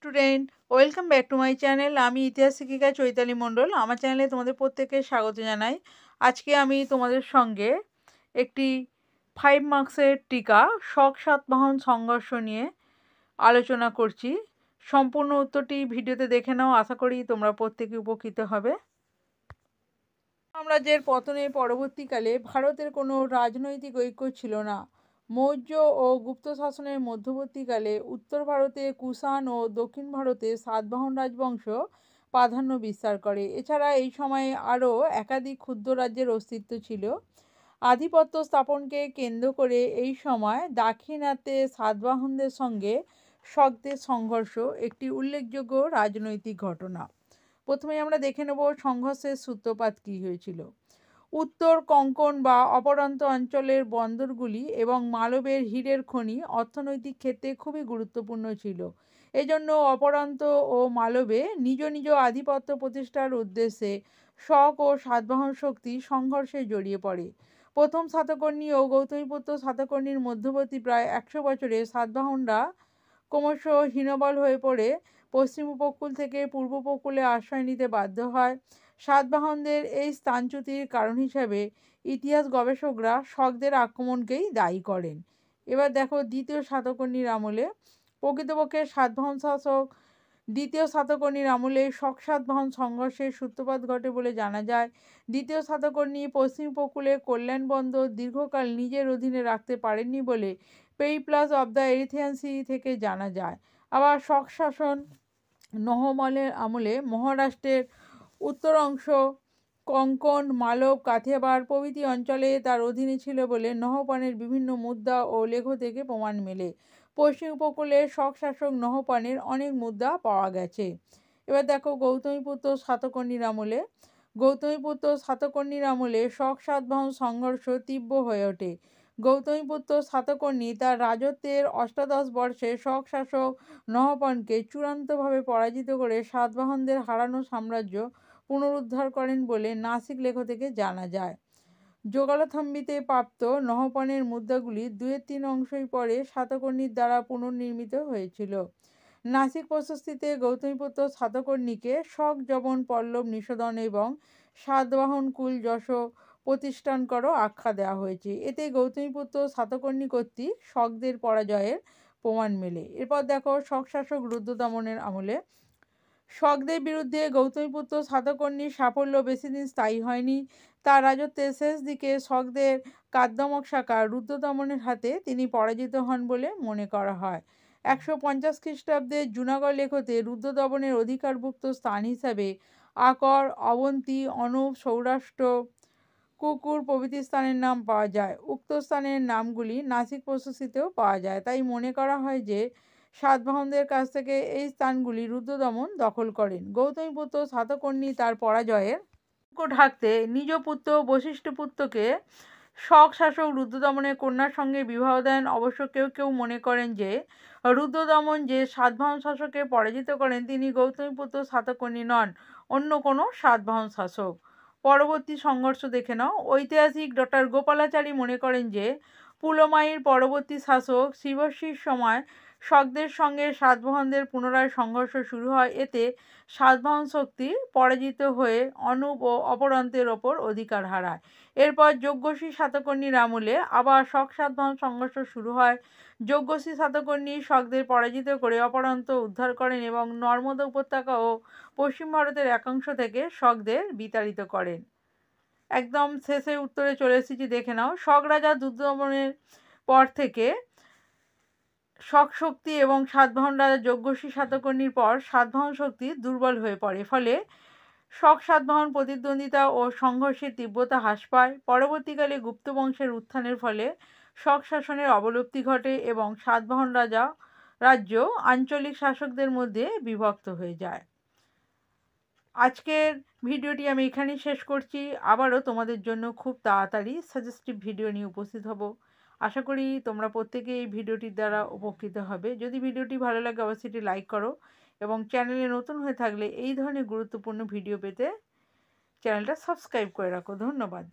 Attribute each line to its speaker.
Speaker 1: Student, welcome back to my channel. আমি ইতিহাস শিক্ষিকা চৈতালি মণ্ডল। আমার চ্যানেলে তোমাদের প্রত্যেককে স্বাগত জানাই। আজকে আমি তোমাদের সঙ্গে একটি 5 মার্কসের টিকা শক সাতবাহন সংঘর্ষ নিয়ে আলোচনা করছি। সম্পূর্ণ উত্তরটি ভিডিওতে দেখে নাও, আশা করি তোমরা প্রত্যেকে উপকৃত হবে। সাম্রাজ্যের পতনের পরবর্তীকালে ভারতের কোনো রাজনৈতিক ঐক্য ছিল না। মৌর্য ও গুপ্ত শাসনের মধ্যবর্তীকালে উত্তর ভারতে কুষাণ ও দক্ষিণ ভারতে সাতবাহন রাজবংশ প্রাধান্য বিস্তার করে। এছাড়া এই সময়ে আরও একাধিক ক্ষুদ্র রাজ্যের অস্তিত্ব ছিল। আধিপত্য স্থাপনকে কেন্দ্র করে এই সময় দাক্ষিণাত্যে সাতবাহনদের সঙ্গে শকদের সংঘর্ষ একটি উল্লেখযোগ্য রাজনৈতিক ঘটনা। প্রথমে আমরা দেখে নেব সংঘর্ষের সূত্রপাত কী হয়েছিল। উত্তর কোঙ্কণ বা অপরান্ত অঞ্চলের বন্দরগুলি এবং মালবের হীরের খনি অর্থনৈতিক ক্ষেত্রে খুবই গুরুত্বপূর্ণ ছিল। এজন্য অপরান্ত ও মালবে নিজ নিজ আধিপত্য প্রতিষ্ঠার উদ্দেশ্যে শক ও সাতবাহন শক্তি সংঘর্ষে জড়িয়ে পড়ে। প্রথম সাতকর্ণী ও গৌতমীপুত্র সাতকর্ণীর মধ্যবর্তী প্রায় 100 বছরে সাতবাহনরা ক্রমশ হীনবল হয়ে পড়ে পশ্চিম উপকূল থেকে পূর্ব উপকূলে আশ্রয় নিতে বাধ্য হয়। সাতবাহনদের এই স্থানচ্যুতির কারণ হিসাবে ইতিহাস গবেষকরা শকদের আক্রমণকেই দায়ী করেন। এবার দেখো দ্বিতীয় সাতকর্ণীর আমলে, প্রকৃতপক্ষে সাতবাহন শাসক দ্বিতীয় সাতকর্ণীর আমলে শক সাতবাহন সংঘর্ষের সূত্রপাত ঘটে বলে জানা যায়। দ্বিতীয় সাতকর্ণী পশ্চিম উপকূলে কল্যাণ বন্দর দীর্ঘকাল নিজের অধীনে রাখতে পারেননি বলে পেইপ্লাস অব দ্য এরিথিয়ান সি থেকে জানা যায়। আবার শক শাসন নহমলের আমলে মহারাষ্ট্রের উত্তর অংশ কোঙ্কণ, মালব, কাথিয়াবাড় প্রভৃতি অঞ্চলে তার অধীনে ছিল বলে নহপানের বিভিন্ন মুদ্রা ও লেখ থেকে প্রমাণ মেলে। পশ্চিম উপকূলে শক শাসক নহপানের অনেক মুদ্রা পাওয়া গেছে। এবার দেখো গৌতমীপুত্র সাতকর্ণীর আমলে, গৌতমীপুত্র সাতকর্ণীর আমলে শক সাতবাহন সংঘর্ষ তীব্র হয়ে ওঠে। গৌতমীপুত্র সাতকর্ণী তার রাজত্বের অষ্টাদশ বর্ষে শক শাসক নহপানকে চূড়ান্তভাবে পরাজিত করে সাতবাহনদের হারানো সাম্রাজ্য পুনরুদ্ধার করেন বলে নাসিক লেখ থেকে জানা যায়। যোগালথম্বিতে প্রাপ্ত নহপানের মুদ্রাগুলি 2/3 অংশই পরে সাতকর্ণীর দ্বারা পুনর্নির্মিত হয়েছিল। নাসিক প্রশস্তিতে গৌতমীপুত্র সাতকর্ণীকে শক যবন পল্লব নিষোধন এবং সাতবাহন কুল যশ প্রতিষ্ঠান করো আখ্যা দেওয়া হয়েছে। এতে গৌতমীপুত্র সাতকর্ণী কর্তৃক শকদের পরাজয়ের প্রমাণ মেলে। এরপর দেখো শক শাসক রুদ্রদমনের আমলে, শকদের বিরুদ্ধে গৌতমীপুত্র সাতকর্ণীর সাফল্য বেশিদিন স্থায়ী হয়নি। তার রাজত্বের শেষ দিকে শকদের কাদ্যমক শাখা রুদ্রদমনের হাতে তিনি পরাজিত হন বলে মনে করা হয়। 150 খ্রিস্টাব্দে জুনাগড় লেখতে রুদ্রদমনের অধিকারভুক্ত স্থান হিসাবে আকর, অবন্তী, অনুপ, সৌরাষ্ট্র, কুকুর প্রভৃতি স্থানের নাম পাওয়া যায়। উক্ত স্থানের নামগুলি নাসিক প্রশস্তিতেও পাওয়া যায়। তাই মনে করা হয় যে সাতবাহনদের কাছ থেকে এই স্থানগুলি রুদ্রদমন দখল করেন। গৌতমীপুত্র সাতকর্ণী তার পরাজয়ের ঢাকতে নিজ পুত্র বশিষ্ঠপুত্রকে শক শাসক রুদ্রদমনের কন্যার সঙ্গে বিবাহ দেন। অবশ্য কেউ কেউ মনে করেন যে রুদ্রদমন যে সাতবাহন শাসককে পরাজিত করেন তিনি গৌতমীপুত্র সাতকর্ণী নন, অন্য কোনো সাতবাহন শাসক। পরবর্তী সংঘর্ষ দেখে নাও। ঐতিহাসিক ডক্টর গোপালাচারী মনে করেন যে পুলমায়ীর পরবর্তী শাসক শিবশ্রীর সময় শকদের সঙ্গে সাতবাহনদের পুনরায় সংঘর্ষ শুরু হয়। এতে সাতবাহন শক্তি পরাজিত হয়ে অনুপ ও অপরান্তের ওপর অধিকার হারায়। এরপর যজ্ঞশ্রী সাতকর্ণীর আমলে আবার শক সাতবাহন সংঘর্ষ শুরু হয়। যজ্ঞশ্রী সাতকর্ণী শকদের পরাজিত করে অপরান্ত উদ্ধার করেন এবং নর্মদা উপত্যকা ও পশ্চিম ভারতের একাংশ থেকে শকদের বিতাড়িত করেন। একদম শেষে উত্তরে চলে এসেছি, দেখে নাও। শক রাজা রুদ্রদমনের পর থেকে শক শক্তি এবং সাতবাহন রাজা যজ্ঞশ্রী সাতকর্ণীর পর সাতবাহন শক্তি দুর্বল হয়ে পড়ে। ফলে শক সাতবাহন প্রতিদ্বন্দ্বিতা ও সংঘর্ষের তীব্রতা হ্রাস পায়। পরবর্তীকালে গুপ্ত বংশের উত্থানের ফলে শক শাসনের অবলুপ্তি ঘটে এবং সাতবাহন রাজ্য আঞ্চলিক শাসকদের মধ্যে বিভক্ত হয়ে যায়। আজকের ভিডিওটি আমি এখানেই শেষ করছি। আবারও তোমাদের জন্য খুব তাড়াতাড়ি সাজেস্টিভ ভিডিও নিয়ে উপস্থিত হব। আশা করি তোমরা প্রত্যেকে এই ভিডিওটির দ্বারা উপকৃত হবে। যদি ভিডিওটি ভালো লাগে অবশ্যই এটি লাইক করো এবং চ্যানেলে নতুন হয়ে থাকলে এই ধরনের গুরুত্বপূর্ণ ভিডিও পেতে চ্যানেলটা সাবস্ক্রাইব করে রাখো। ধন্যবাদ।